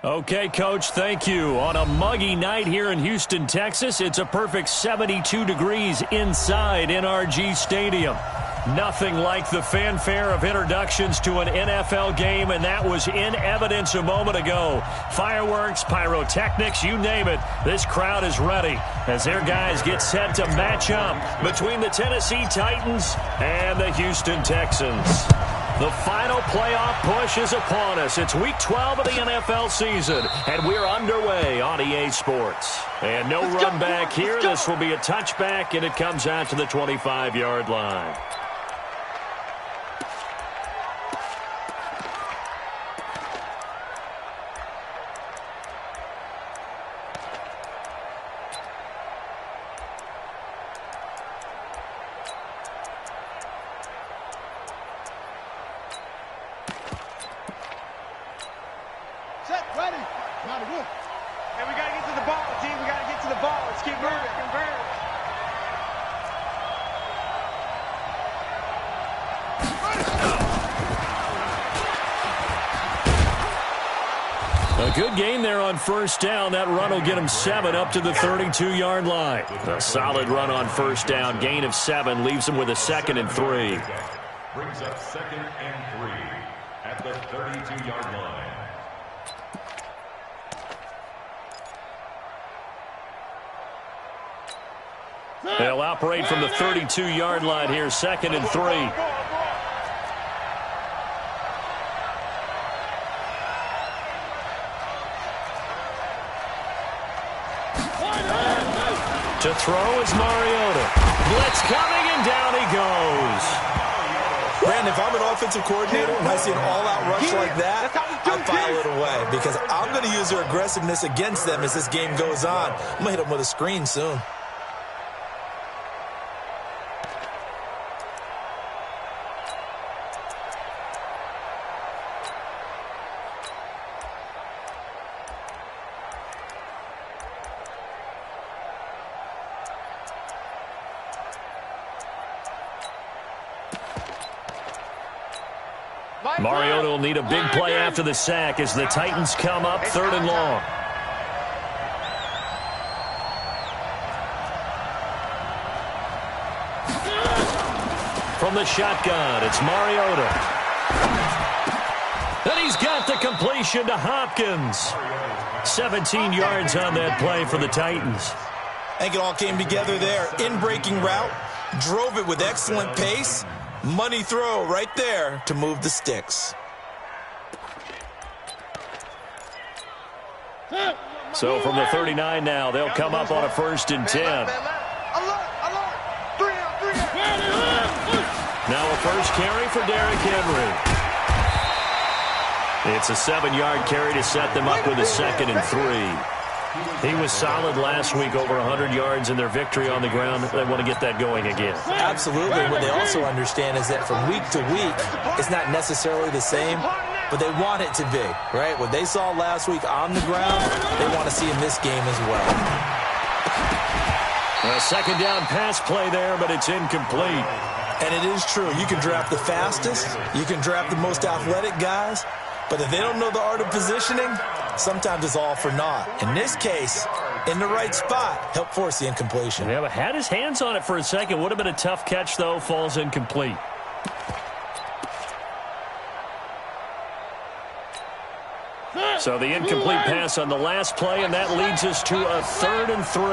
Okay, Coach, thank you. On a muggy night here in Houston, Texas, it's a perfect 72 degrees inside NRG Stadium. Nothing like the fanfare of introductions to an NFL game, and that was in evidence a moment ago. Fireworks, pyrotechnics, you name it. This crowd is ready as their guys get set to match up between the Tennessee Titans and the Houston Texans. The final playoff push is upon us. It's Week 12 of the NFL season, and we're underway on EA Sports. And no run back here. This will be a touchback, and it comes out to the 25-yard line. A good gain there on first down. That run will get him 7 up to the 32-yard line. A solid run on first down. Gain of 7 leaves him with a 2nd and 3. Brings up 2nd and 3 at the 32-yard line. They'll operate from the 32-yard line here, 2nd and 3. To throw is Mariota. Blitz coming, and down he goes. Brandon, if I'm an offensive coordinator and I see an all-out rush like that, I file it away because I'm going to use their aggressiveness against them as this game goes on. I'm going to hit them with a screen soon. Mariota will need a big play after the sack as the Titans come up 3rd and long. From the shotgun, it's Mariota. And he's got the completion to Hopkins. 17 yards on that play for the Titans. I think it all came together there. In-breaking route, drove it with excellent pace. Money throw right there to move the sticks. So from the 39 now, they'll come up on a 1st and 10. Now a first carry for Derrick Henry. It's a 7-yard carry to set them up with a 2nd and 3. He was solid last week, over 100 yards in their victory on the ground. They want to get that going again. Absolutely. What they also understand is that from week to week, it's not necessarily the same, but they want it to be, right? What they saw last week on the ground, they want to see in this game as well. A 2nd down pass play there, but it's incomplete. And it is true. You can draft the fastest. You can draft the most athletic guys. But if they don't know the art of positioning, sometimes it's all for naught. In this case, in the right spot, help force the incompletion. Yeah, but had his hands on it for a second. Would have been a tough catch, though. Falls incomplete. So the incomplete pass on the last play, and that leads us to a 3rd and 3.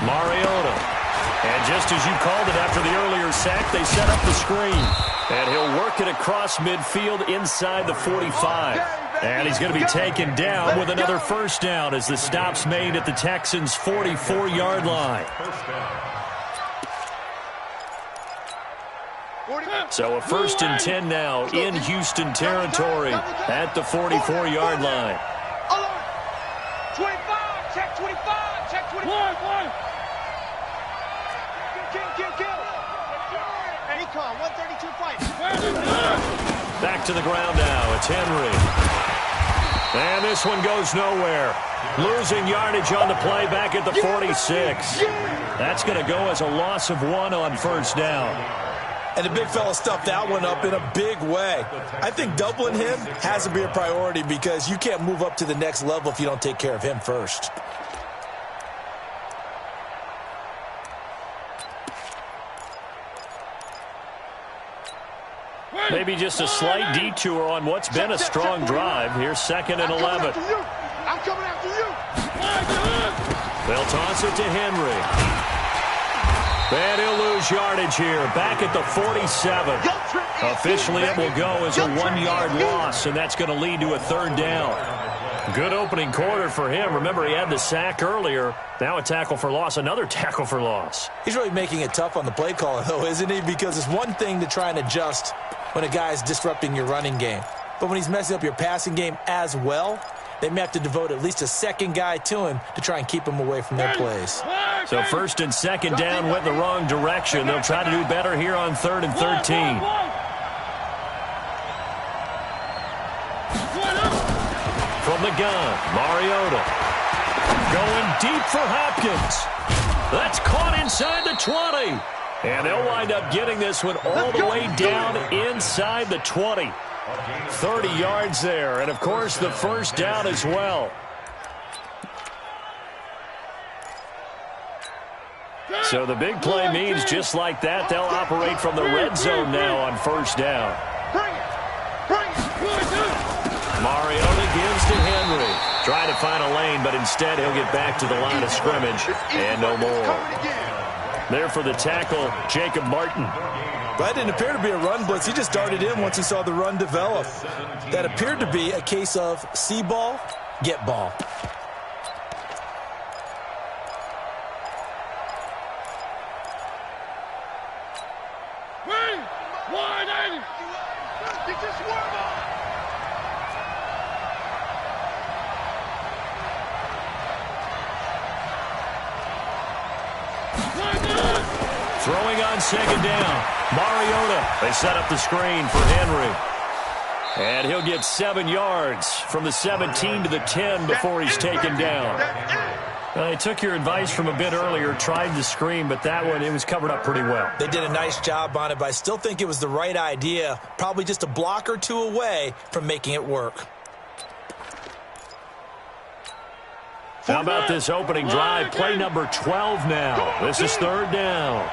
Mariota. And just as you called it after the earlier sack, they set up the screen. And he'll work it across midfield inside the 45. And he's going to be taken down with another first down as the stop's made at the Texans' 44-yard line. So a 1st and 10 now in Houston territory at the 44-yard line. 25, check 25, check 25. Recon, 132 fight. Back to the ground now. It's Henry. And this one goes nowhere. Losing yardage on the play back at the 46. That's going to go as a loss of 1 on first down. And the big fella stuffed that one up in a big way. I think doubling him has to be a priority because you can't move up to the next level if you don't take care of him first. Maybe just a slight detour on what's been a strong drive. Here's 2nd and 11. I'm coming after you. They'll toss it to Henry. And he'll lose yardage here. Back at the 47. Officially, it will go as a 1-yard loss, and that's going to lead to a 3rd down. Good opening quarter for him. Remember, he had the sack earlier. Now a tackle for loss, another tackle for loss. He's really making it tough on the play caller, though, isn't he? Because it's one thing to try and adjust when a guy is disrupting your running game. But when he's messing up your passing game as well, they may have to devote at least a second guy to him to try and keep him away from their plays. So 1st and 2nd down went the wrong direction. They'll try to do better here on 3rd and 13. From the gun, Mariota. Going deep for Hopkins. That's caught inside the 20. And they'll wind up getting this one all the way down inside the 20. 30 yards there, and of course the 1st down as well. So the big play means just like that, they'll operate from the red zone now on 1st down. Mariota gives to Henry. Trying to find a lane, but instead he'll get back to the line of scrimmage, and no more. There for the tackle, Jacob Martin. That didn't appear to be a run blitz. He just darted in once he saw the run develop. That appeared to be a case of see ball, get ball. Throwing on 2nd down. Mariota. They set up the screen for Henry. And he'll get 7 yards from the 17 to the 10 before he's taken down. I took your advice from a bit earlier, tried the screen, but that one, it was covered up pretty well. They did a nice job on it, but I still think it was the right idea. Probably just a block or two away from making it work. How about this opening drive? Play number 12 now. This is 3rd down.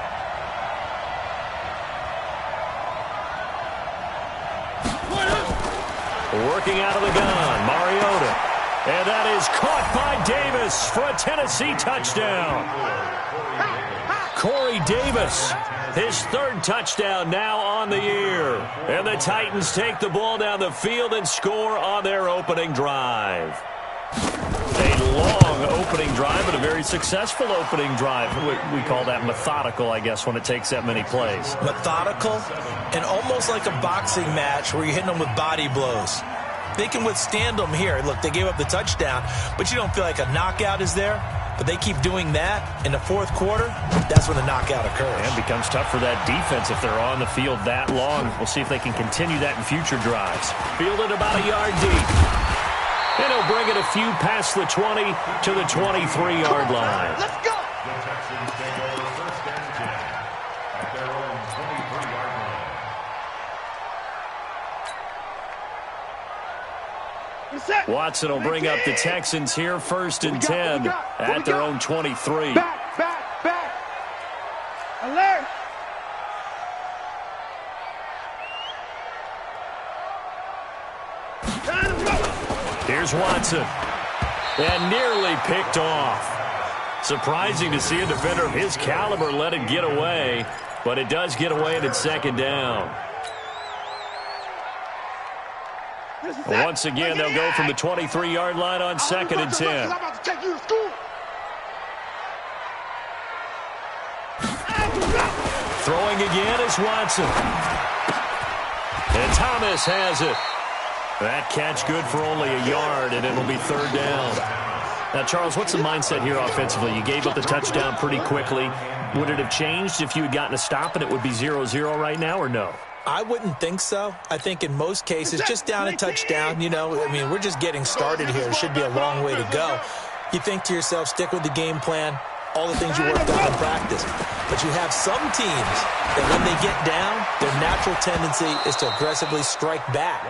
Working out of the gun, Mariota. And that is caught by Davis for a Tennessee touchdown. Corey Davis, his 3rd touchdown now on the year. And the Titans take the ball down the field and score on their opening drive. A long opening drive, but a very successful opening drive. We call that methodical, I guess, when it takes that many plays. Methodical and almost like a boxing match where you're hitting them with body blows. They can withstand them here. Look, they gave up the touchdown, but you don't feel like a knockout is there. But they keep doing that in the 4th quarter. That's when the knockout occurs. And it becomes tough for that defense if they're on the field that long. We'll see if they can continue that in future drives. Fielded about a yard deep. And he'll bring it a few past the 20 to the 23-yard line. Let's go. The Texans take over 1st and 10 at their own 23-yard line. Watson will bring up the Texans here 1st and 10 at their own 23. Back. Alert. Here's Watson. And nearly picked off. Surprising to see a defender of his caliber let it get away, but it does get away and it's 2nd down. Once again, they'll go from the 23-yard line on 2nd and 10. Throwing again is Watson. And Thomas has it. That catch good for only a yard, and it'll be 3rd down. Now, Charles, what's the mindset here offensively? You gave up the touchdown pretty quickly. Would it have changed if you had gotten a stop and it would be 0-0 right now, or no? I wouldn't think so. I think in most cases, just down a touchdown, you know, I mean, we're just getting started here. It should be a long way to go. You think to yourself, stick with the game plan, all the things you worked on in practice. But you have some teams that when they get down, their natural tendency is to aggressively strike back.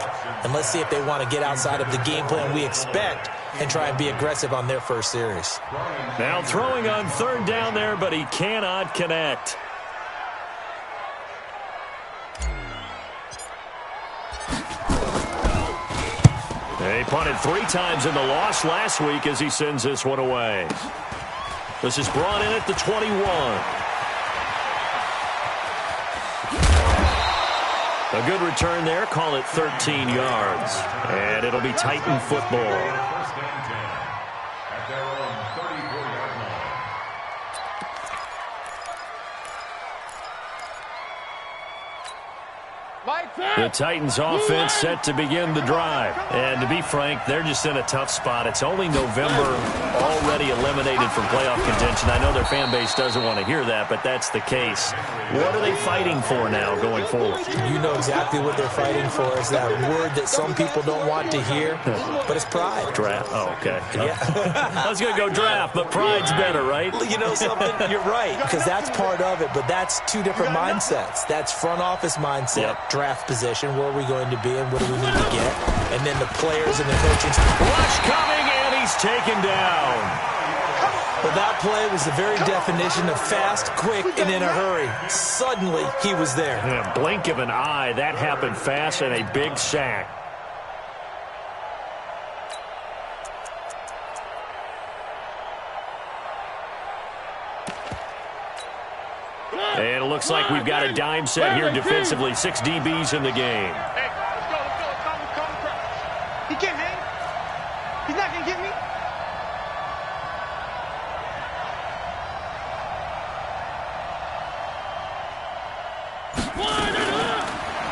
And let's see if they want to get outside of the game plan we expect and try and be aggressive on their first series. Now throwing on third down there, but he cannot connect. He punted 3 times in the loss last week as he sends this one away. This is brought in at the 21. A good return there. Call it 13 yards. And it'll be Titan football. The Titans offense set to begin the drive. And to be frank, they're just in a tough spot. It's only November, already eliminated from playoff contention. I know their fan base doesn't want to hear that, but that's the case. What are they fighting for now going forward? You know exactly what they're fighting for. Is that word that some people don't want to hear, but it's pride. Draft. Oh, okay. Yeah. I was going to go draft, but pride's better, right? You know something? You're right, because that's part of it, but that's 2 different mindsets. That's front office mindset, draft position, where are we going to be and what do we need to get, and then the players and the coaching. Rush coming, and he's taken down. Well, that play was the very definition of fast, quick, and in a hurry. Suddenly, he was there. In a blink of an eye, that happened fast, and a big sack. And it looks like we've got a dime set here defensively. 6 DBs in the game. Hey, let's go. Calm crash. He can't hang. He's not going to get me.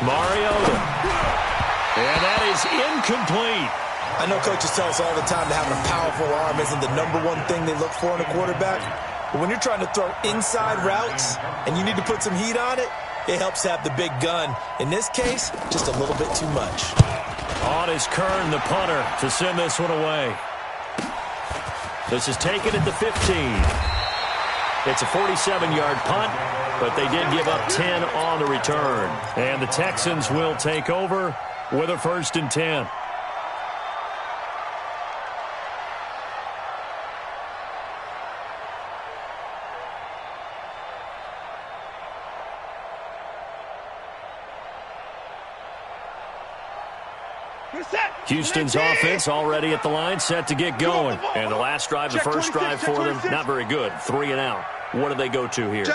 Mariota. And that is incomplete. I know coaches tell us all the time that having a powerful arm isn't the #1 thing they look for in a quarterback. But when you're trying to throw inside routes and you need to put some heat on it, it helps have the big gun. In this case, just a little bit too much. On is Kern, the punter, to send this one away. This is taken at the 15. It's a 47-yard punt, but they did give up 10 on the return. And the Texans will take over with a 1st and 10. Houston's offense already at the line, set to get going. And the last drive, the first drive for them, not very good. 3 and out. What do they go to here?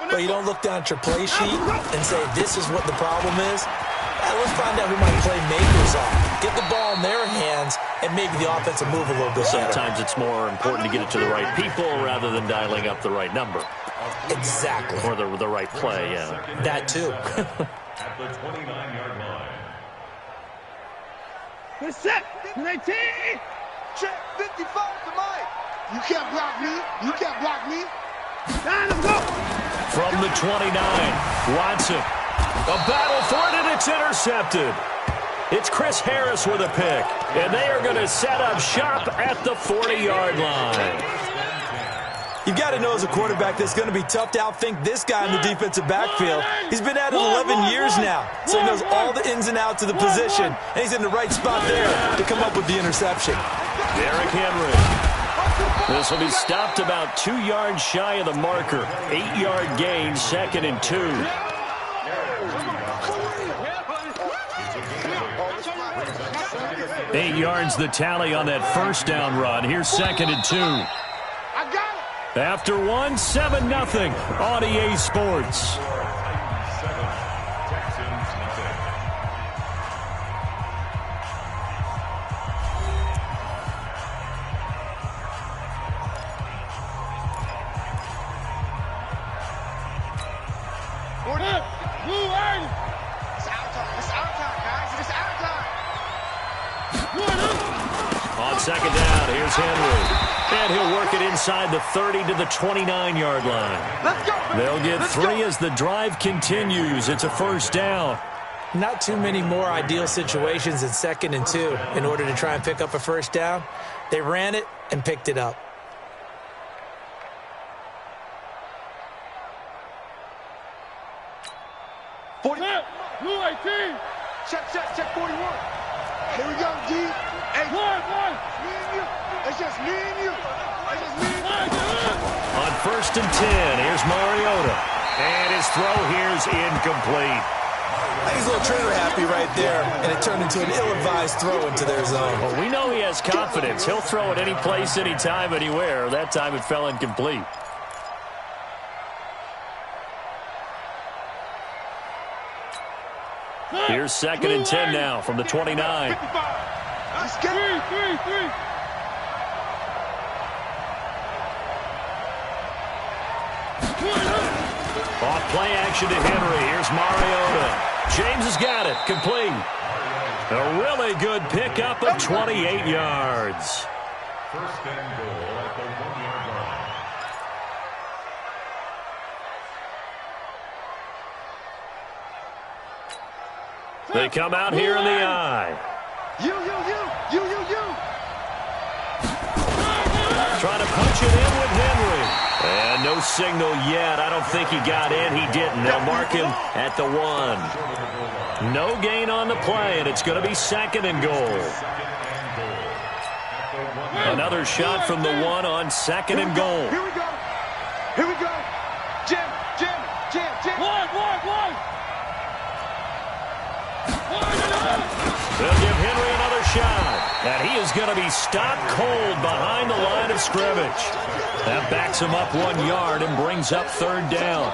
Well, you don't look down at your play sheet and say, this is what the problem is. Let's find out who my playmakers are. Get the ball in their hands and maybe the offense will move a little bit better. Sometimes it's more important to get it to the right people rather than dialing up the right number. Exactly. Or the right play, yeah. That too. At the 29-yard line. Good set. 19. Check 55 to Mike. You can't block me. You can't block me. Now let's go. From the 29, Watson. A battle for it, and it's intercepted. It's Chris Harris with a pick. And they are going to set up shop at the 40-yard line. You've got to know as a quarterback that's going to be tough to outthink this guy in the defensive backfield. He's been at it 11 years now, so he knows all the ins and outs of the position, and he's in the right spot there to come up with the interception. Derrick Henry. This will be stopped about 2 yards shy of the marker. 8-yard gain, 2nd and 2. Eight yards the tally on that first down run. Here's 2nd and 2. After 1, 7-0 on EA Sports. On 2nd down, here's Henry. And he'll work it inside the 30 to the 29-yard line. They'll get 3 as the drive continues. It's a 1st down. Not too many more ideal situations in 2nd and 2 in order to try and pick up a 1st down. They ran it and picked it up. 40. Blue 18. Check 41. Here we go, D. Hey, one. Me and you. It's just me and you. It's just me and you. On 1st and 10, here's Mariota. And his throw here's incomplete. I think he's a little trigger happy right there, and it turned into an ill-advised throw into their zone. Well, we know he has confidence. He'll throw it any place, anytime, anywhere. That time it fell incomplete. Here's 2nd and 10 now from the 29. Three. Off play action to Henry. Here's Mariota. James has got it. Complete. A really good pickup of 28 yards. 1st and goal at the 1-yard line. They come out here in the eye. You. Trying to punch it in with Henry. And no signal yet. I don't think he got in. He didn't. They'll mark him at the 1. No gain on the play, and it's going to be 2nd and goal. Another shot from the 1 on 2nd and goal. Here we go. Jim. One. They'll give Henry another shot. And he is going to be stopped cold behind the line of scrimmage. That backs him up 1 yard and brings up 3rd down.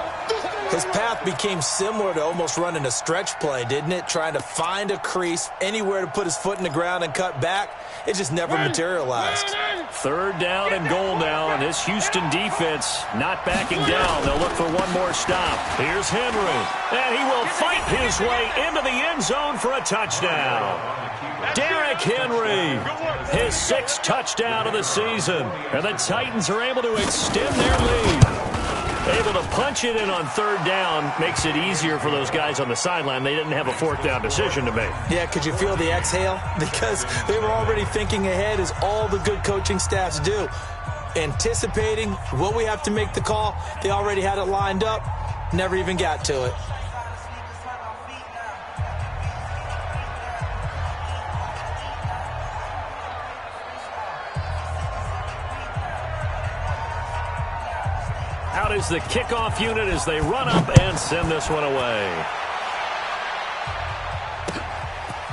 His path became similar to almost running a stretch play, didn't it? Trying to find a crease, anywhere to put his foot in the ground and cut back. It just never materialized. 3rd down and goal now, and this Houston defense not backing down. They'll look for one more stop. Here's Henry, and he will fight his way into the end zone for a touchdown. Derrick Henry, his 6th touchdown of the season, and the Titans are able to extend their lead. Able to punch it in on 3rd down makes it easier for those guys on the sideline. They didn't have a 4th down decision to make. Yeah, could you feel the exhale? Because they were already thinking ahead, as all the good coaching staffs do. Anticipating what we have to make the call. They already had it lined up. Never even got to it. Out is the kickoff unit as they run up and send this one away.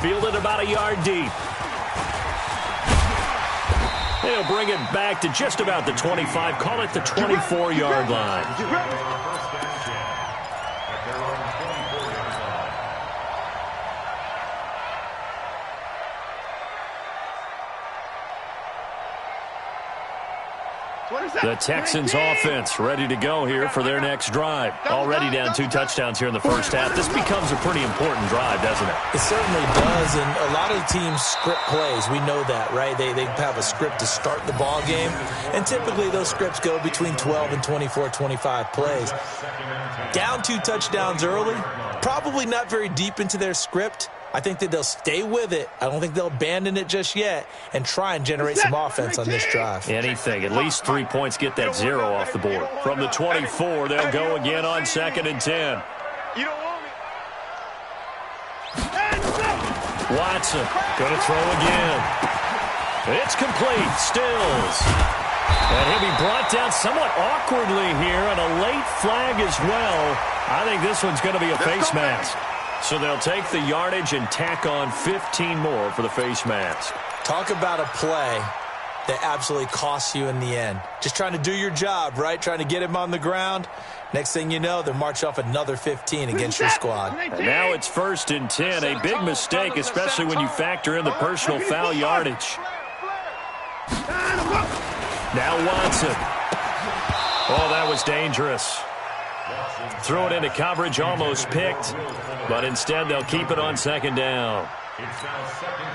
Fielded about a yard deep. They'll bring it back to just about the 25. Call it the 24-yard line. The Texans offense ready to go here for their next drive. Already down 2 touchdowns here in the first half. This becomes a pretty important drive, doesn't it? It certainly does, and a lot of teams script plays. We know that, right? They have a script to start the ball game, and typically those scripts go between 12 and 24, 25 plays. Down 2 touchdowns early, probably not very deep into their script. I think that they'll stay with it. I don't think they'll abandon it just yet and try and generate some offense on this drive. Anything. At least 3 points, get that 0 off the board. From the 24, they'll go again on 2nd and 10. You don't want me. Watson going to throw again. It's complete. Stills. And he'll be brought down somewhat awkwardly here, and a late flag as well. I think this one's going to be a face mask. So they'll take the yardage and tack on 15 more for the face mask. Talk about a play that absolutely costs you in the end. Just trying to do your job, right? Trying to get him on the ground. Next thing you know, they're marching off another 15 against your squad. And now it's 1st and 10. A big mistake, especially when you factor in the personal foul yardage. Now Watson. Oh, that was dangerous. Throw it into coverage, almost picked, but instead they'll keep it on 2nd down.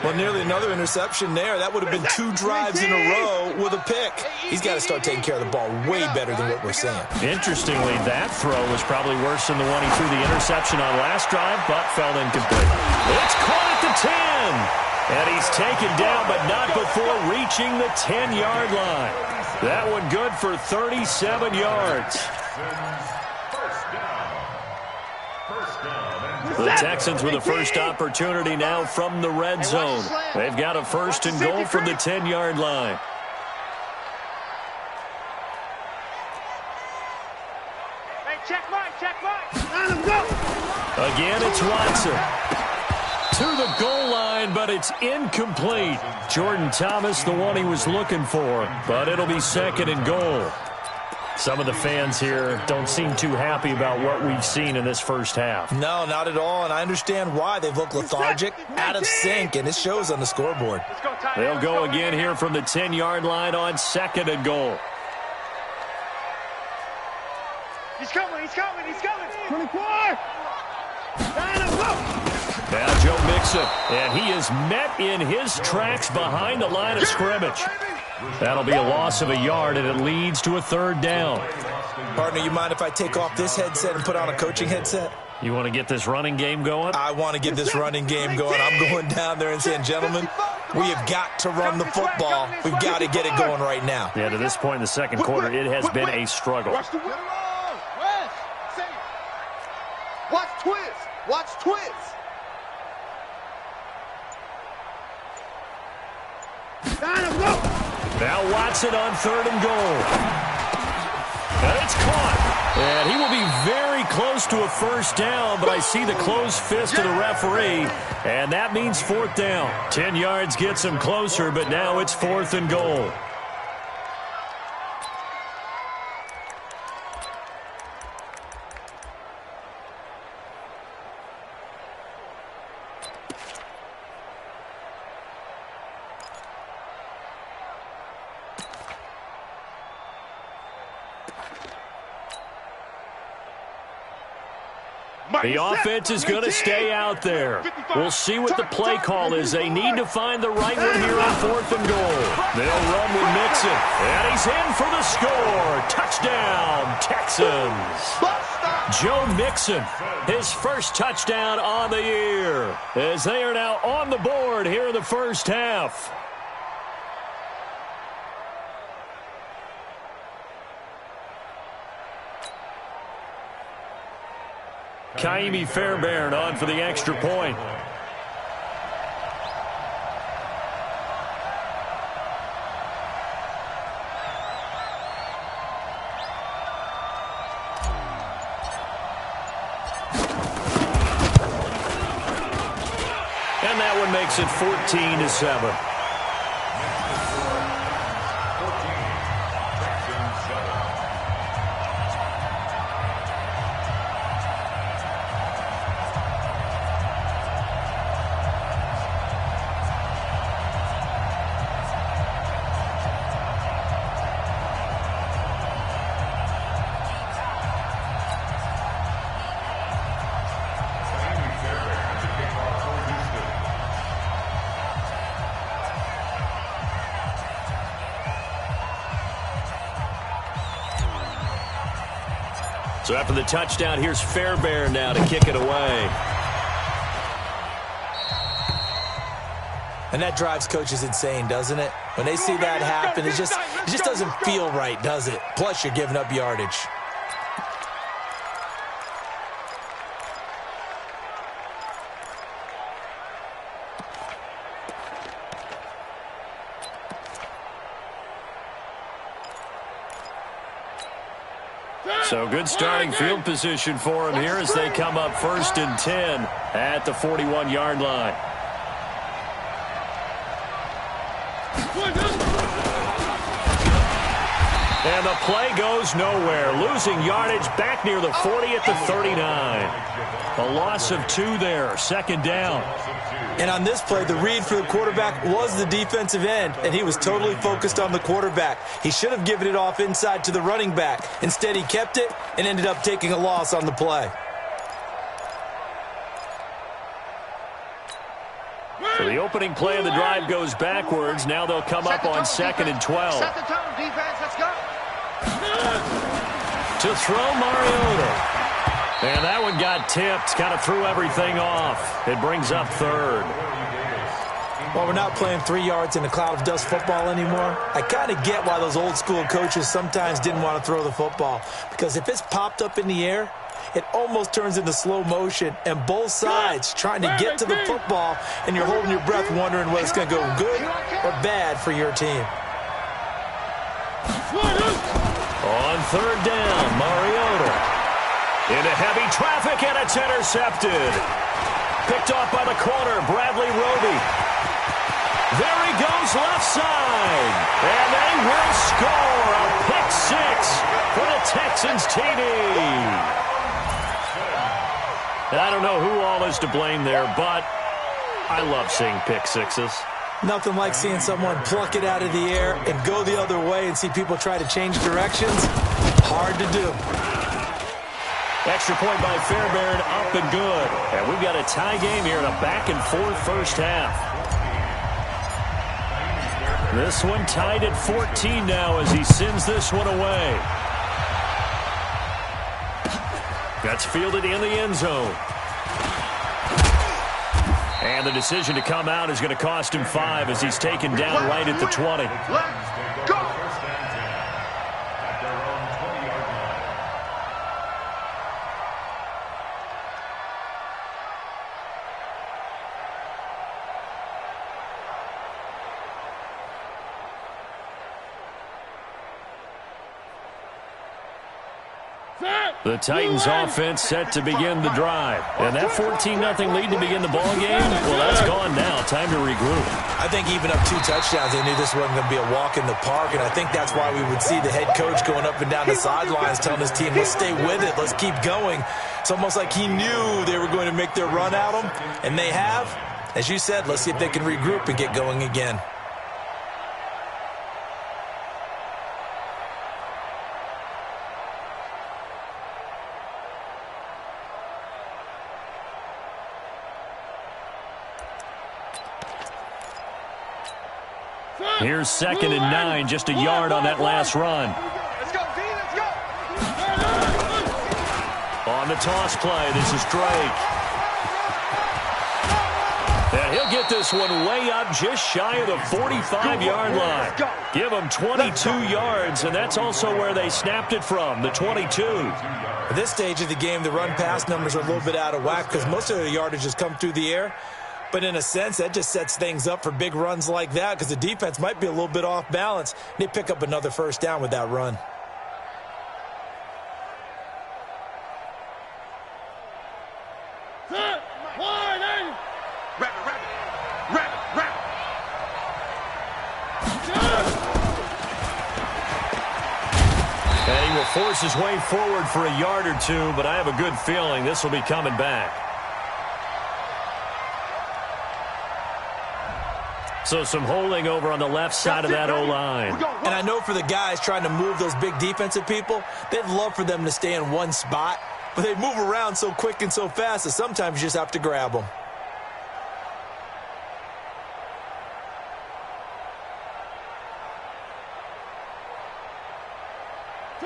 Well, nearly another interception there. That would have been 2 drives in a row with a pick. He's got to start taking care of the ball way better than what we're seeing. Interestingly, that throw was probably worse than the one he threw the interception on last drive, but fell incomplete. It's caught at the 10, and he's taken down, but not before reaching the 10-yard line. That one good for 37 yards. The Texans with the first opportunity now from the red zone. They've got a first and goal from the 10-yard line. Check right. Let him go. Again, it's Watson. To the goal line, but it's incomplete. Jordan Thomas, the one he was looking for, but it'll be second and goal. Some of the fans here don't seem too happy about what we've seen in this first half. No, not at all, and I understand why. They've looked lethargic, out of sync, and it shows on the scoreboard. They'll go again here from the 10-yard line on second and goal. He's coming. 24. Let him go. Now Joe Mixon, and he is met in his tracks behind the line of scrimmage. That'll be a loss of a yard, and it leads to a third down. Partner, you mind if I take off this headset and put on a coaching headset? You want to get this running game going? I want to get this running game going. I'm going down there and saying, gentlemen, we have got to run the football. We've got to get it going right now. Yeah, to this point in the second quarter, it has been a struggle. Watch twist. Let him go. Now Watson on third and goal. And it's caught. And he will be very close to a first down, but I see the closed fist of the referee, and that means fourth down. 10 yards gets him closer, but now it's fourth and goal. The offense is going to stay out there. We'll see what the play call is. They need to find the right one here on fourth and goal. They'll run with Mixon. And he's in for the score. Touchdown, Texans. Joe Mixon, his first touchdown on the year, as they are now on the board here in the first half. Kaimi Fairbairn on for the extra point. And that one makes it 14-7. So after the touchdown, here's Fairbairn now to kick it away. And that drives coaches insane, doesn't it? When they see that happen, it just doesn't feel right, does it? Plus, you're giving up yardage. So good starting field position for him here as they come up first and 10 at the 41-yard line. And the play goes nowhere. Losing yardage back near the 40 at the 39. A loss of 2 there. Second down. And on this play, the read for the quarterback was the defensive end, and he was totally focused on the quarterback. He should have given it off inside to the running back. Instead, he kept it and ended up taking a loss on the play. So the opening play of the drive goes backwards. Now they'll come up on second and 12. Set the tone, defense. Let's go. To throw Mariota. And that one got tipped, kind of threw everything off. It brings up third. Well, we're not playing 3 yards in a cloud of dust football anymore. I kind of get why those old school coaches sometimes didn't want to throw the football. Because if it's popped up in the air, it almost turns into slow motion, and both sides trying to get to the football, and you're holding your breath wondering whether it's going to go good or bad for your team. On third down, Mariota. Into heavy traffic, and it's intercepted. Picked off by the corner, Bradley Roby. There he goes left side. And they will score a pick six for the Texans TD. I don't know who all is to blame there, but I love seeing pick sixes. Nothing like seeing someone pluck it out of the air and go the other way and see people try to change directions. Hard to do. Extra point by Fairbairn, up and good. And we've got a tie game here in a back-and-forth first half. This one tied at 14 now as he sends this one away. That's fielded in the end zone. And the decision to come out is going to cost him 5 as he's taken down right at the 20. Let's go. The Titans offense set to begin the drive. And that 14-0 lead to begin the ball game, well, that's gone now. Time to regroup. I think even up 2 touchdowns, they knew this wasn't going to be a walk in the park, and I think that's why we would see the head coach going up and down the sidelines telling his team, let's stay with it, let's keep going. It's almost like he knew they were going to make their run at him, and they have. As you said, let's see if they can regroup and get going again. Here's 2nd and 9, just a yard on that last run. Let's go, D, let's go. On the toss play, this is Drake. And he'll get this one way up just shy of the 45-yard line. Give them 22 yards, and that's also where they snapped it from, the 22. At this stage of the game, the run-pass numbers are a little bit out of whack because most of the yardage has come through the air. But in a sense, that just sets things up for big runs like that because the defense might be a little bit off balance. They pick up another first down with that run. And he will force his way forward for a yard or 2, but I have a good feeling this will be coming back. So some holding over on the left side of that O-line. And I know for the guys trying to move those big defensive people, they'd love for them to stay in one spot, but they move around so quick and so fast that sometimes you just have to grab them.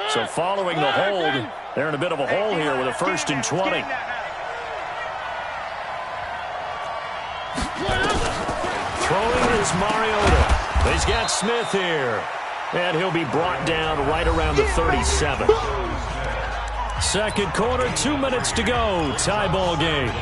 So following the hold, they're in a bit of a hole here with a 1st and 20. Throwing is Mariota. He's got Smith here. And he'll be brought down right around the 37. Second quarter, 2 minutes to go. Tie ball game.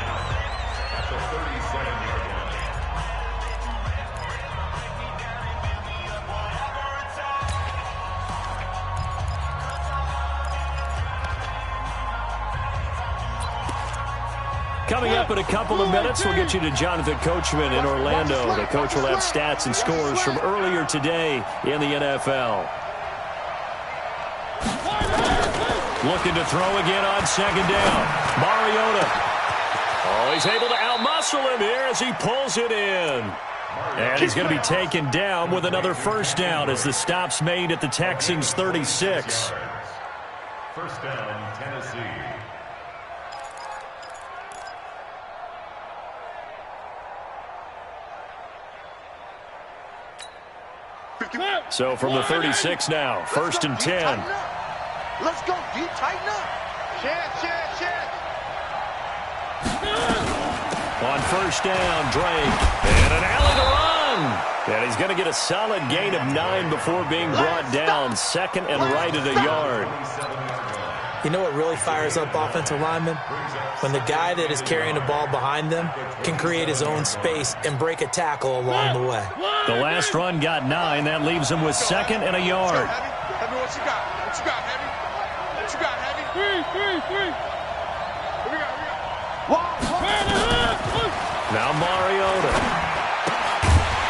Coming up in a couple of minutes, we'll get you to Jonathan Coachman in Orlando. The coach will have stats and scores from earlier today in the NFL. Looking to throw again on 2nd down. Mariota. Oh, he's able to outmuscle him here as he pulls it in. And he's going to be taken down with another first down as the stop's made at the Texans' 36. First down, Tennessee. So from the 36 now, 1st and 10. Let's go, D, tighten up. Chance. On 1st down, Drake. And an alley to run. And he's going to get a solid gain of 9 before being brought down. 2nd and right at a yard. You know what really fires up offensive linemen? When the guy that is carrying the ball behind them can create his own space and break a tackle along the way. The last run got 9. That leaves him with 2nd and a yard. Heavy, what you got? What you got, Heavy? What you got, Heavy? Three. Now Mariota.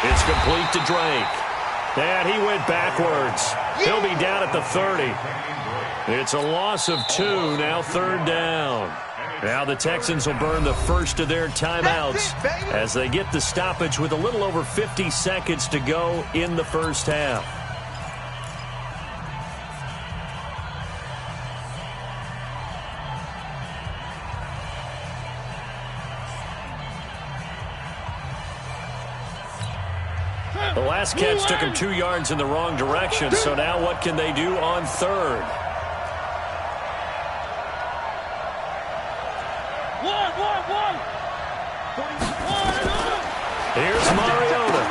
It's complete to Drake. And he went backwards. He'll be down at the 30. It's a loss of 2, now 3rd down. Now the Texans will burn the first of their timeouts as they get the stoppage with a little over 50 seconds to go in the first half. The last catch took him 2 yards in the wrong direction, so now what can they do on 3rd? Here's Mariota.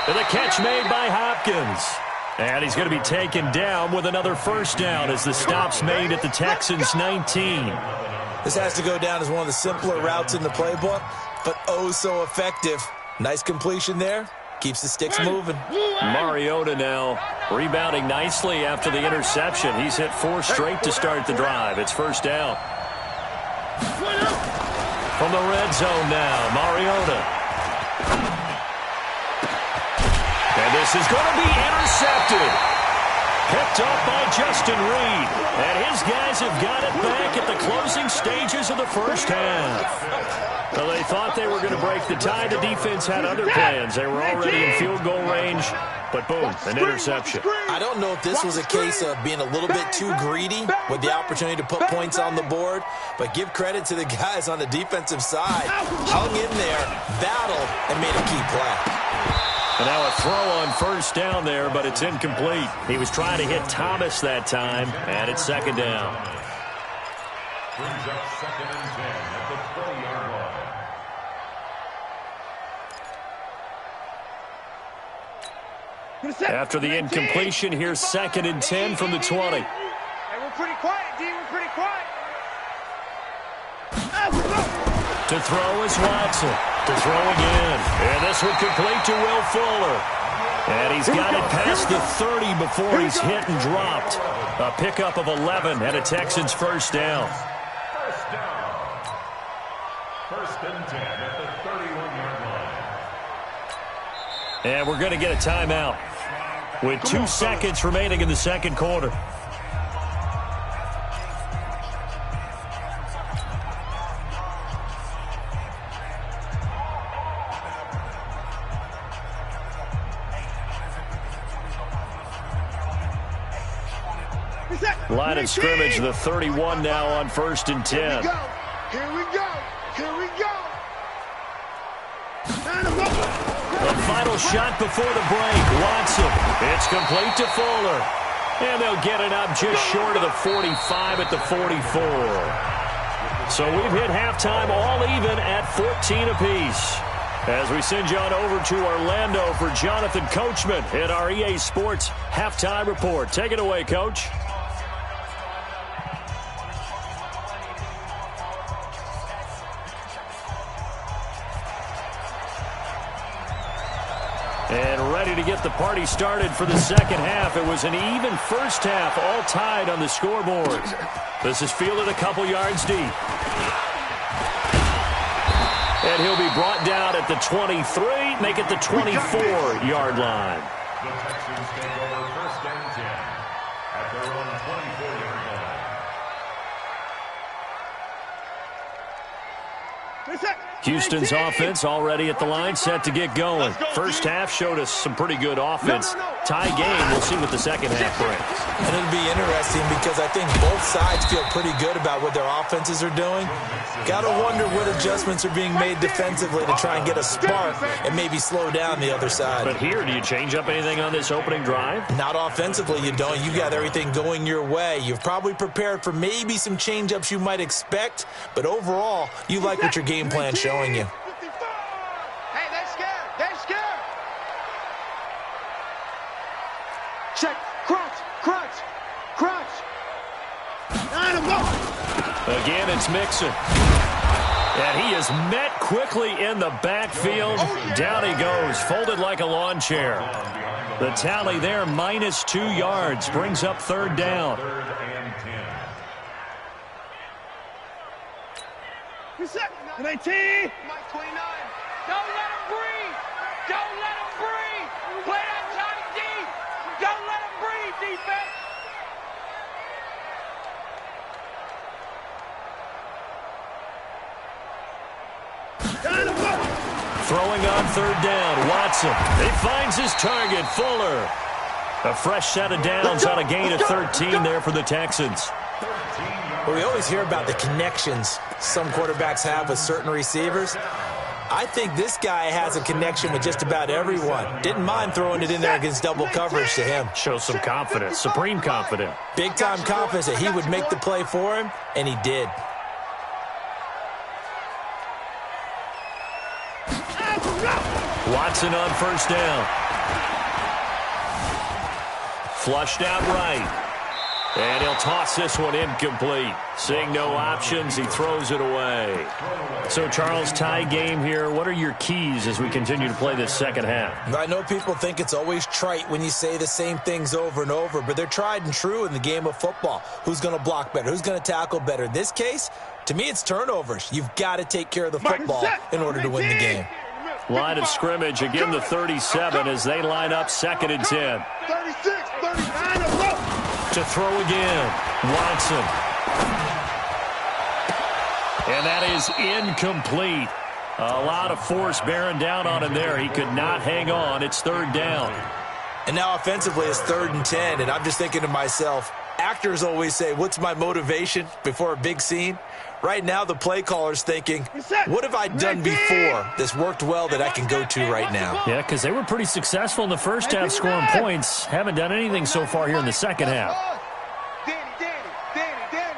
And the catch made by Hopkins. And he's going to be taken down with another first down as the stop's made at the Texans' 19. This has to go down as one of the simpler routes in the playbook, but oh so effective. Nice completion there. Keeps the sticks moving. Mariota now rebounding nicely after the interception. He's hit 4 straight to start the drive. It's first down. From the red zone now, Mariota. And this is going to be intercepted. Picked up by Justin Reed. And his guys have got it back at the closing stages of the first half. Well, they thought they were going to break the tie. The defense had other plans. They were already in field goal range. But boom, an interception. I don't know if this was a case of being a little bit too greedy with the opportunity to put points on the board, but give credit to the guys on the defensive side. Hung in there, battled, and made a key play. And now a throw on first down there, but it's incomplete. He was trying to hit Thomas that time, and it's 2nd down. Brings up 2nd and 10 at the 20-yard line. After the incompletion, here's 2nd and 10 from the 20. Hey, we're pretty quiet, D. We're pretty quiet. To throw is Watson. To throw again. And this one complete to Will Fuller. And he's got it past the 30 before he's hit and dropped. A pickup of 11 and a Texans first down. First down. 1st and 10 at the 31-yard line. And we're going to get a timeout with 2 seconds remaining in the second quarter. Line of scrimmage, the 31 now on 1st and 10. Here we go. Here we go. The final shot before the break. Watson. It's complete to Fuller. And they'll get it up just short of the 45 at the 44. So we've hit halftime all even at 14 apiece. As we send you on over to Orlando for Jonathan Coachman in our EA Sports Halftime Report. Take it away, Coach. And ready to get the party started for the second half. It was an even first half, all tied on the scoreboard. This is fielded a couple yards deep. And he'll be brought down at the 23, make it the 24-yard line. The Texans take over 1st and 10 at their own 24-yard line. Houston's offense already at the line, set to get going. First half showed us some pretty good offense. Tie game, we'll see what the second half brings. And it'll be interesting because I think both sides feel pretty good about what their offenses are doing. Got to wonder what adjustments are being made defensively to try and get a spark and maybe slow down the other side. But here, do you change up anything on this opening drive? Not offensively, you don't. You got everything going your way. You've probably prepared for maybe some change-ups you might expect, but overall, you like what your game plan's showing you. Hey, they're scared. They're scared. Check. Crunch. Crunch. Crunch. 9 of them. Again, it's Mixon. And he is met quickly in the backfield. Down he goes, folded like a lawn chair. The tally there, -2 yards, brings up 3rd down. 3rd and 10. Reset. 19. Mike 29. Don't let him breathe. Don't let him breathe. Play that Johnny D. Don't let him breathe, defense. Throwing on 3rd down, Watson. He finds his target, Fuller. A fresh set of downs on a gain of 13 there for the Texans. Well, we always hear about the connections some quarterbacks have with certain receivers. I think this guy has a connection with just about everyone. Didn't mind throwing it in there against double coverage to him. Shows some confidence, supreme confidence. Big-time confidence that he would make the play for him, and he did. Watson on 1st down. Flushed out right. And he'll toss this one incomplete. Seeing no options, he throws it away. So, Charles, tie game here. What are your keys as we continue to play this second half? I know people think it's always trite when you say the same things over and over, but they're tried and true in the game of football. Who's going to block better? Who's going to tackle better? In this case, to me, it's turnovers. You've got to take care of the football in order to win the game. Line of scrimmage, again the 37 as they line up 2nd and 10. 36, 39, To throw again, Watson. And that is incomplete. A lot of force bearing down on him there. He could not hang on. It's 3rd down. And now offensively it's 3rd and 10, and I'm just thinking to myself, actors always say, what's my motivation before a big scene? Right now the play caller's thinking, what have I done before that's worked well that I can go to right now? Yeah, because they were pretty successful in the first half scoring points. Haven't done anything so far here in the second half. Danny.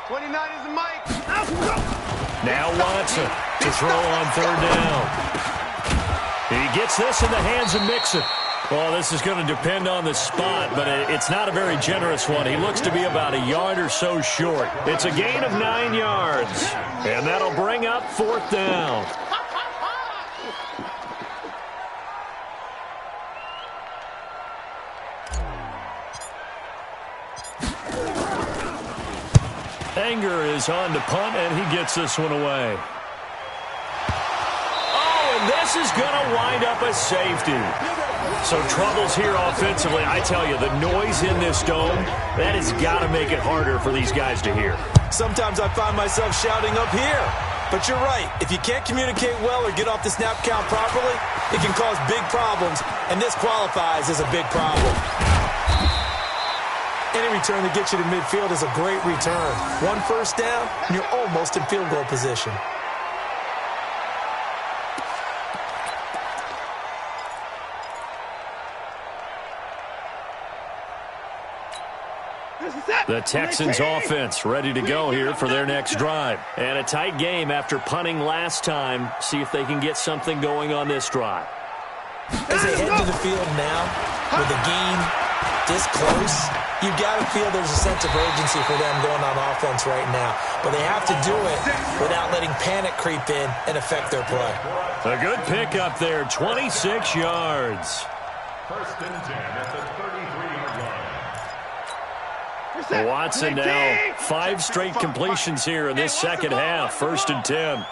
29 is the mic. Now Watson to throw on 3rd down. He gets this in the hands of Mixon. Well, this is going to depend on the spot, but it's not a very generous one. He looks to be about a yard or so short. It's a gain of 9 yards, and that'll bring up 4th down. Anger is on to punt, and he gets this one away. Oh, and this is going to wind up a safety. So troubles here offensively. I tell you, the noise in this dome, that has got to make it harder for these guys to hear. Sometimes I find myself shouting up here. But you're right. If you can't communicate well or get off the snap count properly, it can cause big problems, and this qualifies as a big problem. Any return that gets you to midfield is a great return. 1 first down, and you're almost in field goal position. The Texans offense ready to go here for their next drive. And a tight game after punting last time. See if they can get something going on this drive. As they head to the field now, with the game this close, you've got to feel there's a sense of urgency for them going on offense right now. But they have to do it without letting panic creep in and affect their play. A good pickup there, 26 yards. 1st and 10 at the 33-yard line. Watson now 5 straight completions here in this second half. 1st and 10.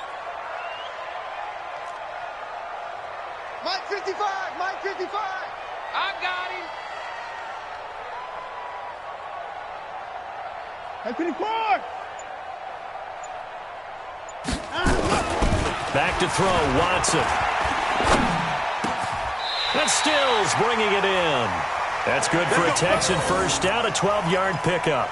Mike 55. I got him. Mike 54. Back to throw, Watson. And Stills bringing it in. That's good for a Texan first down, a 12-yard pickup.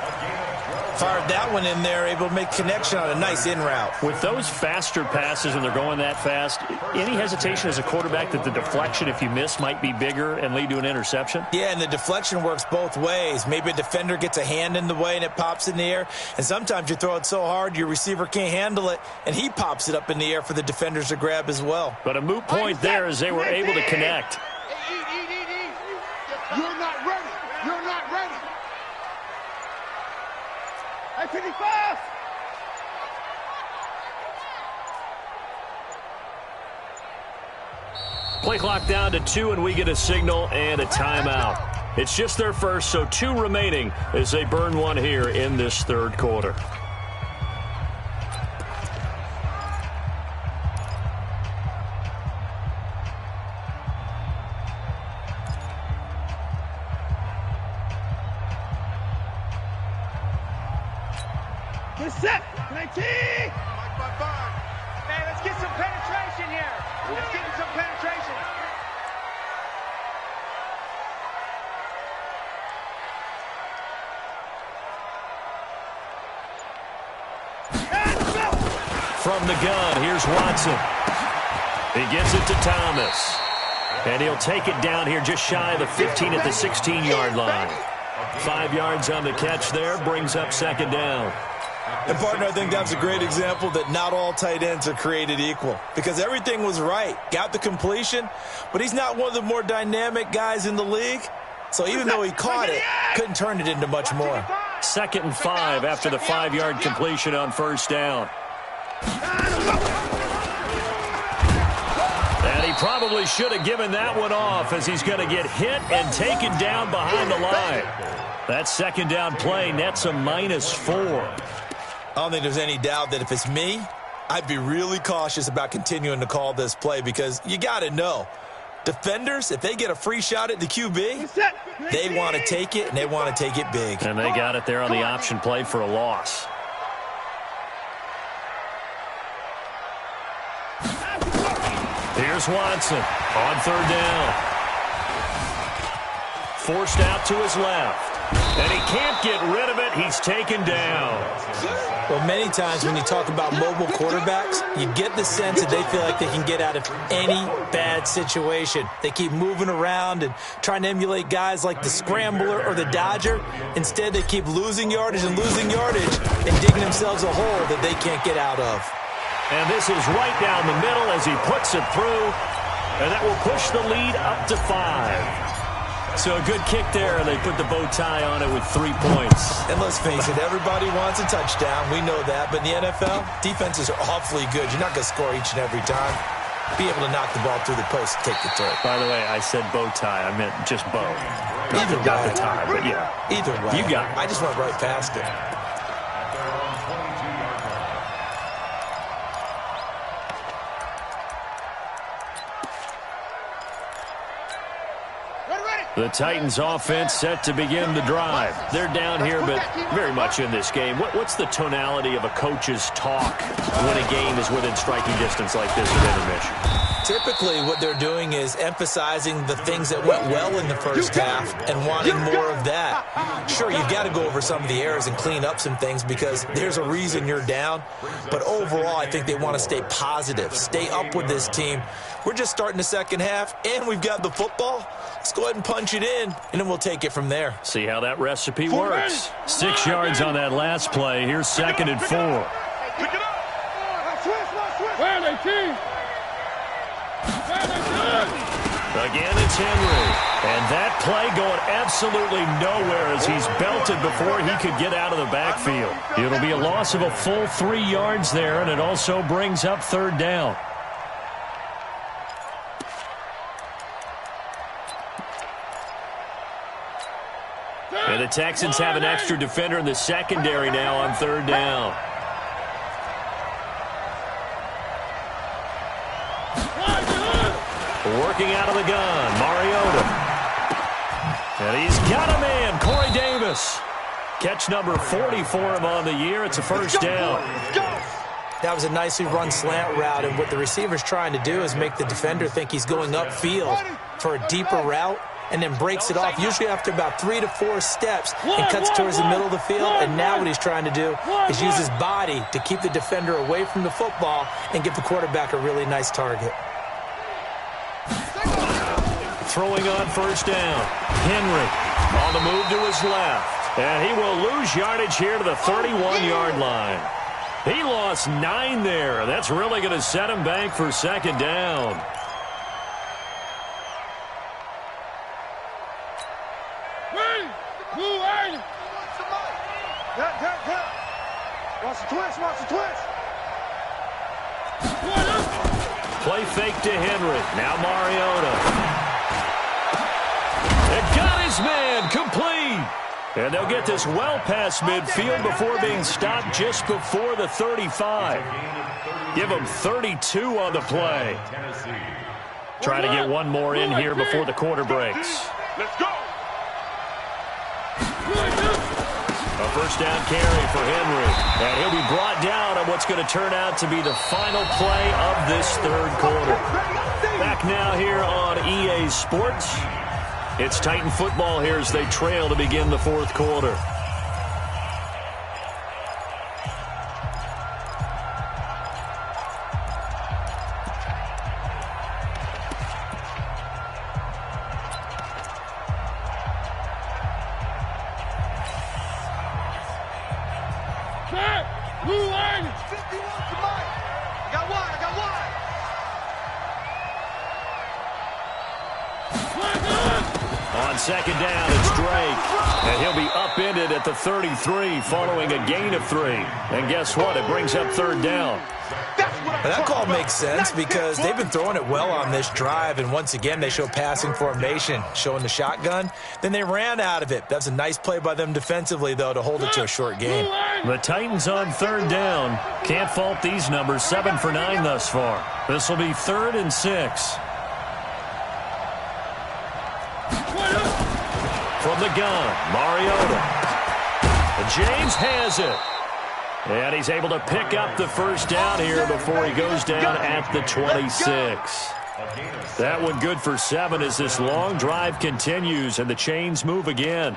Fired that one in there, able to make connection on a nice in route. With those faster passes when they're going that fast, any hesitation as a quarterback that the deflection, if you miss, might be bigger and lead to an interception? Yeah, and the deflection works both ways. Maybe a defender gets a hand in the way and it pops in the air. And sometimes you throw it so hard your receiver can't handle it, and he pops it up in the air for the defenders to grab as well. But a moot point there as they were able to connect. You're not ready. 55. Play clock down to 2, and we get a signal and a timeout. It's just their first, so 2 remaining as they burn one here in this third quarter. Get set. 19. Hey, let's get some penetration here. Let's get some penetration. From the gun, here's Watson. He gets it to Thomas. And he'll take it down here just shy of the 15 at the 16-yard line. 5 yards on the catch there, brings up second down. And, partner, I think that's a great example that not all tight ends are created equal because everything was right. Got the completion, but he's not one of the more dynamic guys in the league. So even though he caught it, couldn't turn it into much more. 2nd and 5 after the 5-yard completion on first down. And he probably should have given that one off as he's going to get hit and taken down behind the line. That second down play nets a -4. I don't think there's any doubt that if it's me, I'd be really cautious about continuing to call this play because you got to know, defenders, if they get a free shot at the QB, they want to take it, and they want to take it big. And they got it there on the option play for a loss. Here's Watson on third down. Forced out to his left. And he can't get rid of it. He's taken down. Well, many times when you talk about mobile quarterbacks, you get the sense that they feel like they can get out of any bad situation. They keep moving around and trying to emulate guys like the Scrambler or the Dodger. Instead, they keep losing yardage and digging themselves a hole that they can't get out of. And this is right down the middle as he puts it through. And that will push the lead up to 5. So a good kick there, and they put the bow tie on it with 3 points. And let's face it, everybody wants a touchdown. We know that. But in the NFL, defenses are awfully good. You're not going to score each and every time. Be able to knock the ball through the post and take the turf. By the way, I said bow tie. I meant just bow. Either way. Not the tie, but yeah. Either way. You got it. I just went right past it. The Titans offense set to begin the drive. They're down here, but very much in this game. What's the tonality of a coach's talk when a game is within striking distance like this at intermission? Typically, what they're doing is emphasizing the things that went well in the first half and wanting more of that. Sure, you've got to go over some of the errors and clean up some things because there's a reason you're down. But overall, I think they want to stay positive, stay up with this team. We're just starting the second half, and we've got the football. Let's go ahead and punch it in, and then we'll take it from there. See how that recipe works. 6 yards on that last play. Here's 2nd and 4. Again, it's Henry. And that play going absolutely nowhere as he's belted before he could get out of the backfield. It'll be a loss of a full 3 yards there, and it also brings up third down. And the Texans have an extra defender in the secondary now on third down. Working out of the gun, Mariota. And he's got a man, Corey Davis. Catch number 40 for him on the year. It's a first down. That was a nicely run slant route, and what the receiver's trying to do is make the defender think he's going upfield for a deeper route, and then breaks it off, usually after about 3 to 4 steps, and cuts towards the middle of the field. And now what he's trying to do is use his body to keep the defender away from the football and give the quarterback a really nice target. Throwing on first down. Henry on the move to his left. And he will lose yardage here to the 31-yard line. He lost 9 there. That's really going to set him back for second down. Watch the twist, watch the twist. Play fake to Henry. Now Mariota. It got his man complete. And they'll get this well past midfield before being stopped just before the 35. Give them 32 on the play. Trying to get one more in here before the quarter breaks. Let's go. A first down carry for Henry. And he'll be brought down on what's going to turn out to be the final play of this third quarter. Back now here on EA Sports. It's Titan football here as they trail to begin the fourth quarter. Blue line. 51 to Mike. I got wide. On second down, it's Drake. And he'll be upended at the 33 following a gain of 3. And guess what? It brings up third down. That call makes sense because they've been throwing it well on this drive, and once again they show passing formation, showing the shotgun. Then they ran out of it. That's a nice play by them defensively, though, to hold it to a short game. The Titans on third down. Can't fault these numbers. 7 for 9 thus far. This will be 3rd and 6. From the gun, Mariota. James has it. And he's able to pick up the first down here before he goes down at the 26. That one good for 7 as this long drive continues and the chains move again.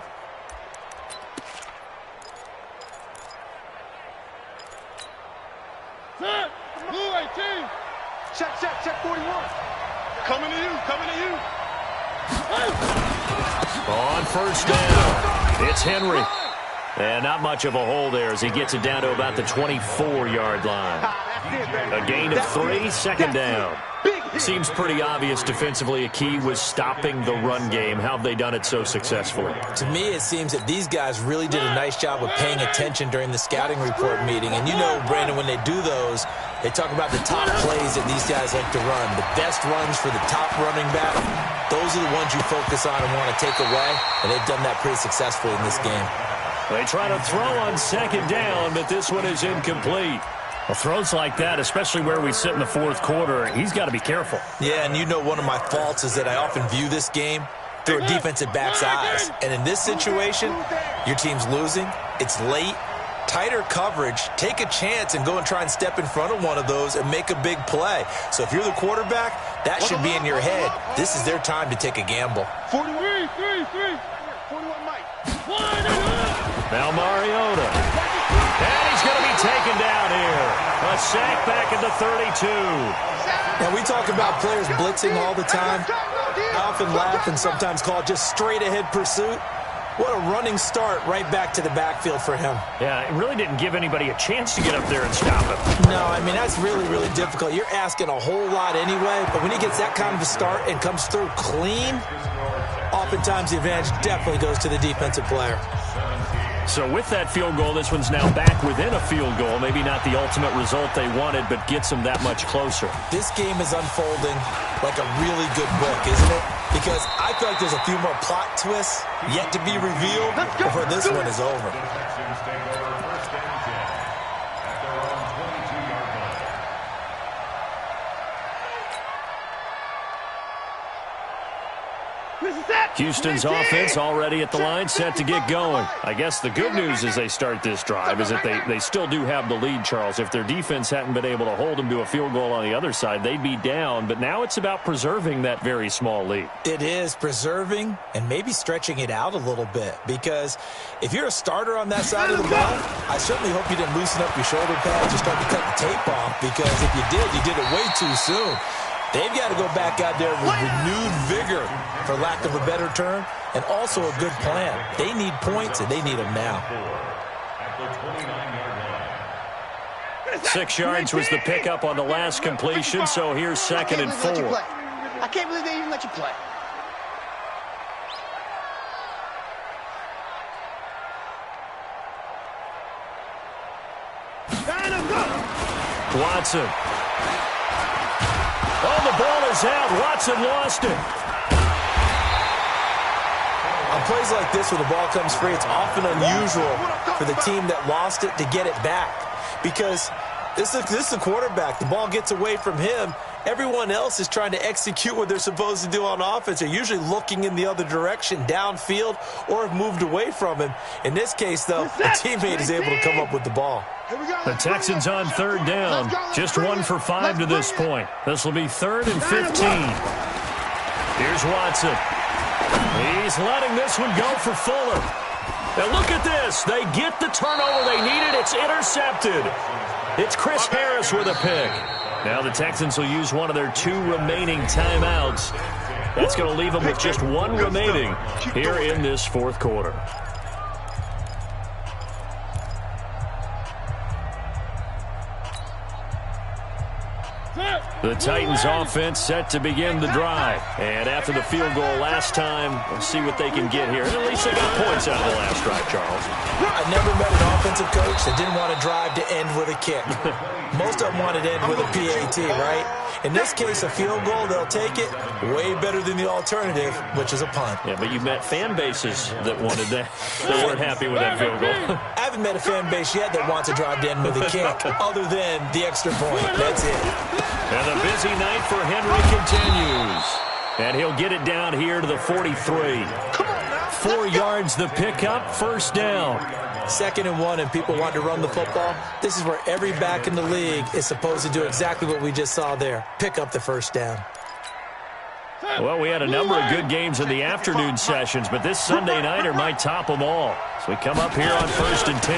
Blue 18. Check 41. Coming to you. On first down, it's Henry. And not much of a hole there as he gets it down to about the 24-yard line. A gain of 3, second down. Seems pretty obvious defensively a key was stopping the run game. How have they done it so successfully? To me, it seems that these guys really did a nice job of paying attention during the scouting report meeting. And you know, Brandon, when they do those, they talk about the top plays that these guys like to run. The best runs for the top running back, those are the ones you focus on and want to take away. And they've done that pretty successfully in this game. They try to throw on second down, but this one is incomplete. Well, throws like that, especially where we sit in the fourth quarter, he's got to be careful. Yeah, and you know one of my faults is that I often view this game through a defensive back's eyes. And in this situation, your team's losing, it's late, tighter coverage, take a chance and go and try and step in front of one of those and make a big play. So if you're the quarterback, that should be in your head. This is their time to take a gamble. 41 Mike. Now Mariota. And he's going to be taken down here. A sack back at the 32. And we talk about players blitzing all the time. I often laugh and sometimes call it just straight-ahead pursuit. What a running start right back to the backfield for him. Yeah, it really didn't give anybody a chance to get up there and stop him. No, I mean, that's really, really difficult. You're asking a whole lot anyway, but when he gets that kind of a start and comes through clean, oftentimes the advantage definitely goes to the defensive player. So with that field goal, this one's now back within a field goal. Maybe not the ultimate result they wanted, but gets them that much closer. This game is unfolding like a really good book, isn't it? Because I feel like there's a few more plot twists yet to be revealed before this one is over. Houston's offense already at the line, set to get going. I guess the good news as they start this drive is that they still do have the lead, Charles. If their defense hadn't been able to hold them to a field goal on the other side, they'd be down. But now it's about preserving that very small lead. It is preserving and maybe stretching it out a little bit. Because if you're a starter on that side of the ball, I certainly hope you didn't loosen up your shoulder pads or start to cut the tape off. Because if you did it way too soon. They've got to go back out there with renewed vigor, for lack of a better term, and also a good plan. They need points, and they need them now. 6 yards was the pickup on the last completion, so here's 2nd and 4. I can't believe they even let you play. Watson. Oh, the ball is out. Watson lost it. On plays like this where the ball comes free, it's often unusual for the team that lost it to get it back. Because this is a quarterback. The ball gets away from him. Everyone else is trying to execute what they're supposed to do on offense. They're usually looking in the other direction, downfield, or have moved away from him. In this case, though, the teammate is able to come up with the ball. The Texans on third down. Just 1 for 5 to this point. This will be 3rd and 15. Here's Watson. He's letting this one go for Fuller. Now look at this. They get the turnover they needed. It's intercepted. It's Chris Harris with a pick. Now the Texans will use one of their 2 remaining timeouts. That's going to leave them with just 1 remaining here in this 4th quarter. The Titans offense set to begin the drive. And after the field goal last time, we'll see what they can get here. And at least they got points out of the last drive, Charles. I never met an offensive coach that didn't want to drive to end with a kick. Most of them wanted to end with a PAT, right? In this case, a field goal, they'll take it. Way better than the alternative, which is a punt. Yeah, but you met fan bases that wanted that. They weren't happy with that field goal. I haven't met a fan base yet that wants to drive to end with a kick, other than the extra point. That's it. And the busy night for Henry continues. And he'll get it down here to the 43. 4 yards the pickup, first down. 2nd and 1, and people want to run the football. This is where every back in the league is supposed to do exactly what we just saw there. Pick up the first down. Well, we had a number of good games in the afternoon sessions, but this Sunday nighter might top them all. So we come up here on 1st and 10.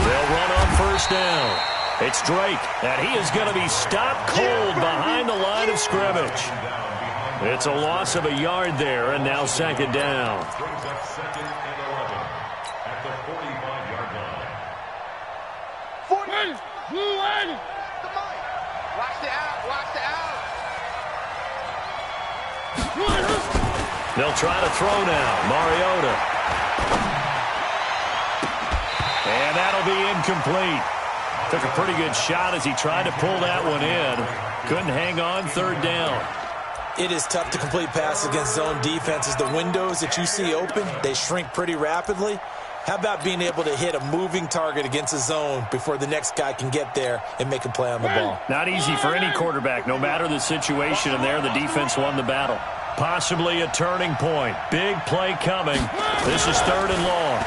They'll run on first down. It's Drake, and he is going to be stopped cold behind the line of scrimmage. It's a loss of a yard there, and now 2nd down. Brings up 2nd and 11 at the 45-yard line. 40. Blue line. Watch the out. Watch the out. They'll try to throw now. Mariota. And that'll be incomplete. Took a pretty good shot as he tried to pull that one in. Couldn't hang on, 3rd down. It is tough to complete passes against zone defenses. The windows that you see open, they shrink pretty rapidly. How about being able to hit a moving target against a zone before the next guy can get there and make a play on the ball? Not easy for any quarterback, no matter the situation, and there the defense won the battle. Possibly a turning point. Big play coming. This is 3rd and long.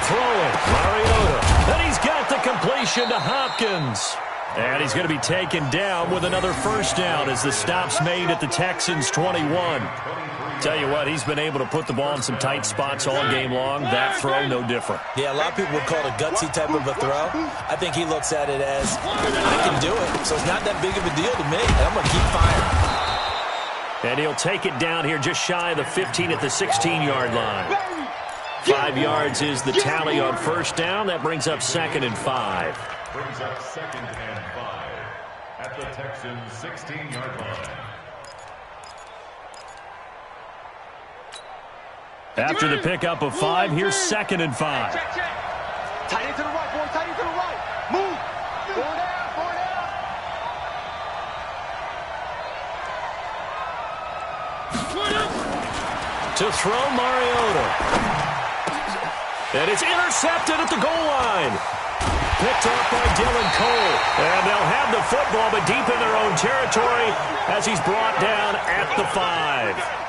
Throwing, Mariota. Then he's got the completion to Hopkins. And he's going to be taken down with another first down as the stop's made at the Texans' 21. Tell you what, he's been able to put the ball in some tight spots all game long. That throw, no different. Yeah, a lot of people would call it a gutsy type of a throw. I think he looks at it as, I can do it, so it's not that big of a deal to me. I'm going to keep firing. And he'll take it down here just shy of the 15 at the 16-yard line. 5 yards is the tally on first down. That brings up 2nd and 5. Brings up 2nd and 5 at the Texans' 16-yard line. After the pickup of 5, here's 2nd and 5. Check, check. Tight end to the right, boy. Tight end to the right. Move. Going down. Going down. To throw, Mariota. And it's intercepted at the goal line. Picked off by Dylan Cole. And they'll have the football, but deep in their own territory as he's brought down at the 5.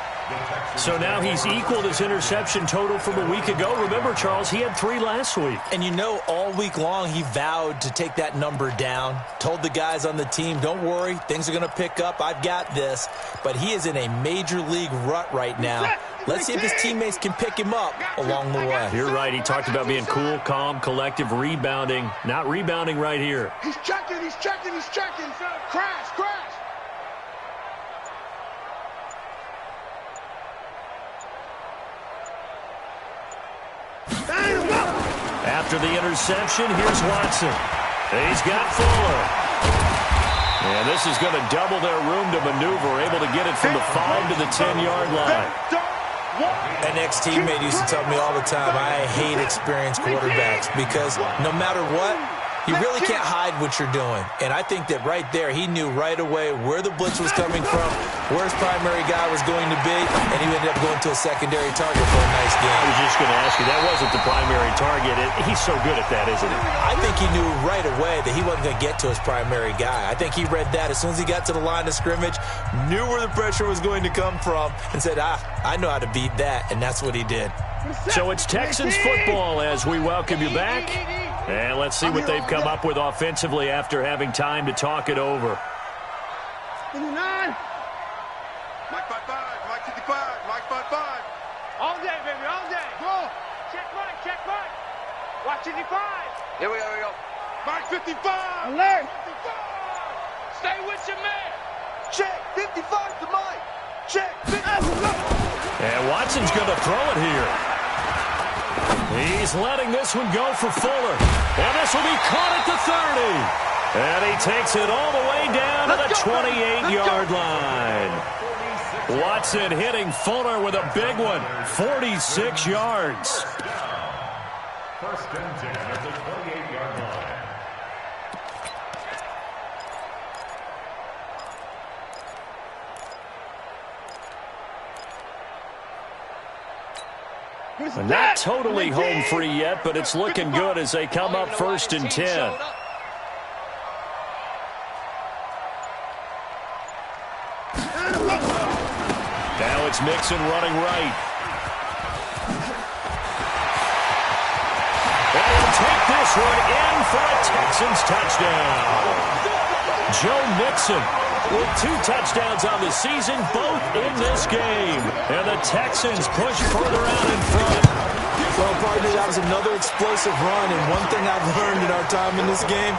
So now he's equaled his interception total from a week ago. Remember, Charles, he had 3 last week. And you know, all week long he vowed to take that number down. Told the guys on the team, don't worry, things are going to pick up. I've got this. But he is in a major league rut right now. Let's see if his teammates can pick him up along the way. You're right. He talked about being cool, calm, collective, rebounding. Not rebounding right here. He's checking, he's checking, he's checking. Crash, crash. After the interception, here's Watson. He's got Fuller. And this is going to double their room to maneuver, able to get it from the 5 to the 10-yard line. An ex-teammate used to tell me all the time, I hate experienced quarterbacks because no matter what, You really can't hide what you're doing. And I think that right there, he knew right away where the blitz was coming from, where his primary guy was going to be, and he ended up going to a secondary target for a nice game. I was just going to ask you, that wasn't the primary target. He's so good at that, isn't he? I think he knew right away that he wasn't going to get to his primary guy. I think he read that as soon as he got to the line of scrimmage, knew where the pressure was going to come from, and said, I know how to beat that, and that's what he did. So it's Texans football as we welcome you back. And let's see what they've come up with offensively after having time to talk it over. Mike 5-5, Mike 55, Mike 5-5. All day, baby, all day. Go. Check Mike. Watch 55. Here we go. Mike 55. Alert. 55. Stay with your man. Check, 55 to Mike. Check, 55. And Watson's going to throw it here. He's letting this one go for Fuller. And this will be caught at the 30. And he takes it all the way down to the 28-yard line. Watson hitting Fuller with a big one. 46 yards. First and 10 at the 28-yard line. Not totally home free yet, but it's looking good as they come up first and 10. Now it's Mixon running right. And he'll take this one in for a Texans touchdown. Joe Mixon with 2 touchdowns on the season, both in this game. And the Texans push further out in front. Well, partner, that was another explosive run, and one thing I've learned in our time in this game,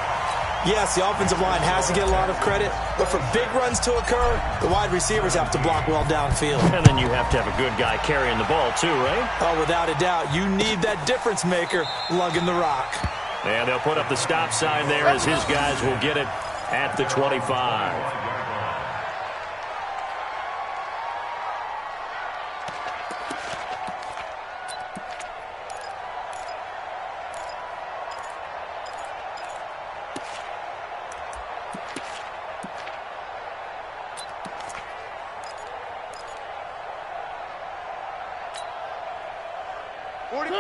yes, the offensive line has to get a lot of credit, but for big runs to occur, the wide receivers have to block well downfield. And then you have to have a good guy carrying the ball too, right? Oh, without a doubt, you need that difference maker lugging the rock. And they'll put up the stop sign there as his guys will get it at the 25.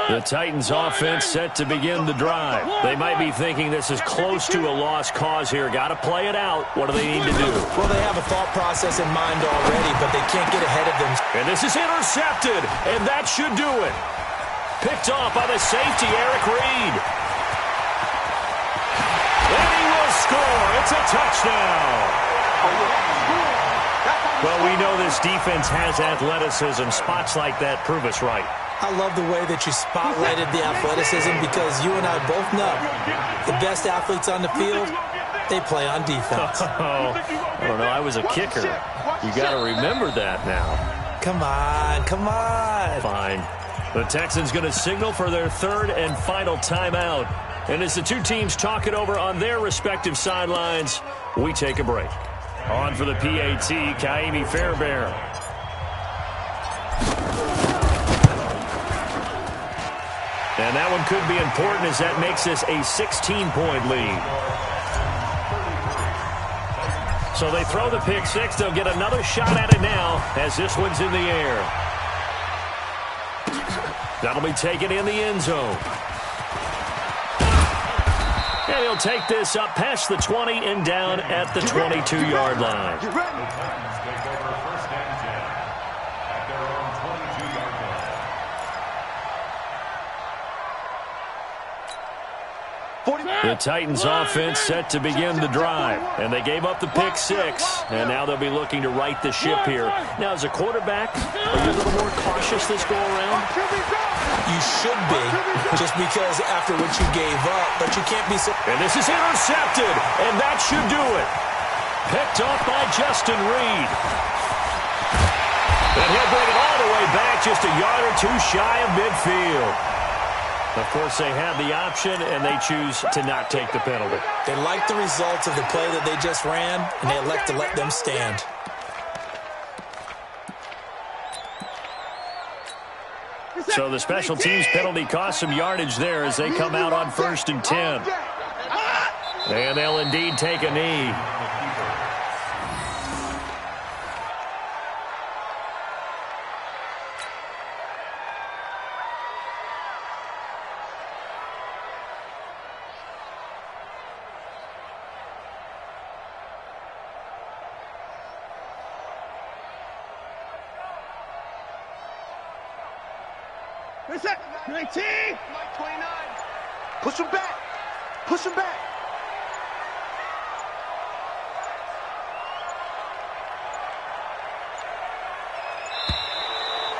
The Titans offense set to begin the drive. They might be thinking this is close to a lost cause here. Got to play it out. What do they need to do? Well, they have a thought process in mind already, but they can't get ahead of them. And this is intercepted, and that should do it. Picked off by the safety, Eric Reed. And he will score. It's a touchdown. Well, we know this defense has athleticism. Spots like that prove us right. I love the way that you spotlighted the athleticism because you and I both know the best athletes on the field, they play on defense. Oh, I don't know. I was a kicker. You got to remember that now. Come on. Fine. The Texans going to signal for their third and final timeout. And as the two teams talk it over on their respective sidelines, we take a break. On for the PAT, Kaimi Fairbairn. And that one could be important as that makes this a 16-point lead. So they throw the pick six. They'll get another shot at it now as this one's in the air. That'll be taken in the end zone. And he'll take this up past the 20 and down at the 22-yard line. The Titans offense set to begin the drive, and they gave up the pick six, and now they'll be looking to right the ship here. Now, as a quarterback, are you a little more cautious this go around? You should be, just because after what you gave up, but you can't be so... And this is intercepted, and that should do it. Picked off by Justin Reed. And he'll bring it all the way back, just a yard or two shy of midfield. Of course, they had the option, and they choose to not take the penalty. They like the results of the play that they just ran, and they elect to let them stand. So the special teams penalty cost some yardage there as they come out on 1st and 10. And they'll indeed take a knee. Reset. 19. Mike 29. Push him back. Push him back.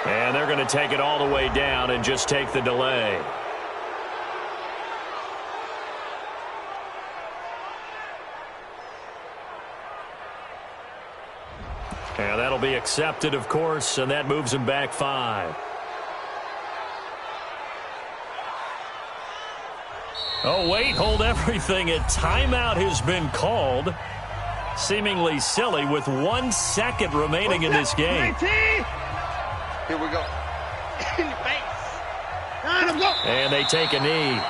And they're going to take it all the way down and just take the delay. And that'll be accepted, of course, and that moves him back 5. Oh, wait, hold everything. A timeout has been called. Seemingly silly with 1 second remaining in this game. 19. Here we go. In the face. Time to go. And they take a knee.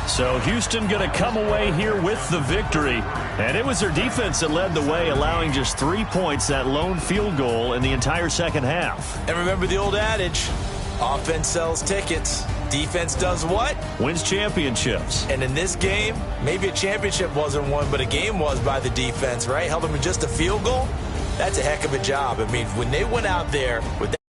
So Houston going to come away here with the victory. And it was their defense that led the way, allowing just 3 points, that lone field goal in the entire second half. And remember the old adage, offense sells tickets. Defense does what? Wins championships. And in this game, maybe a championship wasn't won, but a game was by the defense, right? Held them to just a field goal. That's a heck of a job. I mean, when they went out there with that